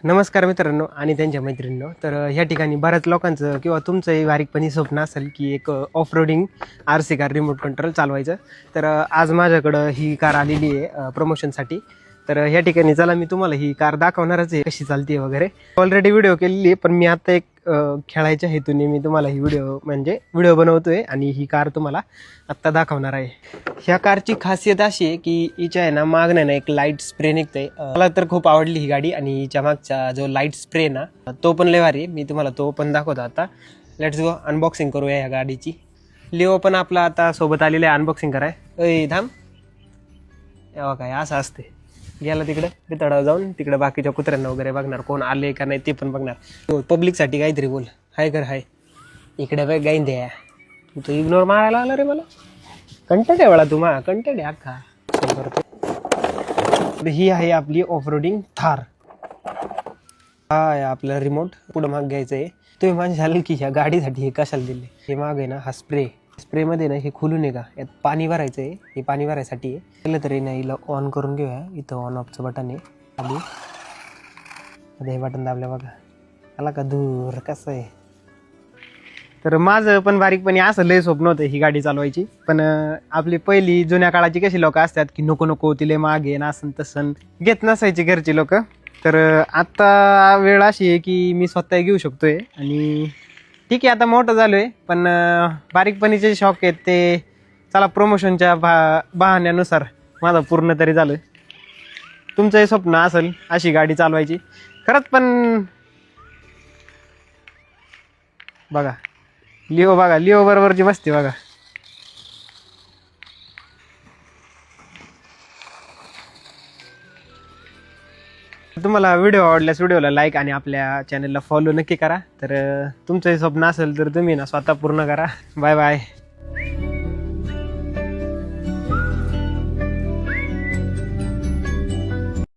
नमस्कार मित्रांनो आणि त्यांच्या मैत्रिणींनो. तर ह्या ठिकाणी बऱ्याच लोकांचं किंवा तुमचंही बारीकपणी स्वप्न असेल की एक off roading RC car remote control चालवायचं. तर आज माझ्याकडं ही कार आलेली आहे प्रमोशनसाठी. तर ह्या ठिकाणी चला मी तुम्हाला ही कार दाखवणारच आहे कशी चालते वगैरे. ऑलरेडी व्हिडिओ केलेली आहे, पण मी आता एक खेळायच्या हेतूने मी तुम्हाला ही व्हिडिओ बनवतोय आणि ही कार तुम्हाला आत्ता दाखवणार आहे. ह्या कारची खासियत अशी आहे की हिच्या आहे ना मागण्या ना एक लाईट स्प्रे निघतंय. मला तर खूप आवडली ही गाडी आणि हिच्या मागचा जो लाईट स्प्रे ना तो पण लय भारी. मी तुम्हाला तो पण दाखवतो आता. लेट्स गो अनबॉक्सिंग करूया ह्या गाडीची. लिओ पण आपला आता सोबत आलेला आहे अनबॉक्सिंग कराय. अय धाम तेव्हा काय असं असते. गेला तिकडे बितडावर जाऊन तिकडे बाकीच्या कुत्र्यांना वगैरे बघणार, कोण आले का नाही ते पण बघणार. पब्लिकसाठी काहीतरी बोल. हाय कर हाय इकडे बघ गाईन द्या. तू तर इग्नोर मारायला आला रे. मला कंटेंट आहे वेळा तुम्हा कंटेंट आहे अख्खा. ही आहे आपली ऑफ रोडिंग थार. हा आहे आपला रिमोट. पुढं माग घ्यायचं आहे. तुम्ही माझ्या झालं की ह्या गाडीसाठी हे कशाला दिले. हे माग आहे ना हा स्प्रेमध्ये ना हे खुलून आहे का यात पाणी भरायचं आहे. हे पाणी भरायसाठी आहे. पहिलं तरी ना हिला ऑन करून घेऊया. इथं ऑन ऑफचं बटन आहे खाली. हे बटन दाबल्या बघा आला का दूर कसं आहे. तर माझं पण बारीकपणी असं लय स्वप्न होतं ही गाडी चालवायची. पण आपली पहिली जुन्या काळाची कशी लोक असतात की नको नको तिले मागे नासन तसन घेत नसायची घरची लोक. तर आता वेळ अशी आहे की मी स्वतः घेऊ शकतोय. आणि ठीक आहे आता मोठं झालोय, पण बारीकपणीचे शौक आहेत ते चला प्रमोशनच्या बहाण्यानुसार माझं पूर्ण तरी झालं. तुमचंही स्वप्न असेल अशी गाडी चालवायची खरंच. पण बघा लिओ बघा लिओ बरोबरची मस्ती बघा. तुम्हाला व्हिडिओ आवडल्यास व्हिडिओला लाईक आणि आपल्या चॅनलला फॉलो नक्की करा. तर तुमचंही स्वप्न असेल तर तुम्ही ना स्वतः पूर्ण करा. Bye bye.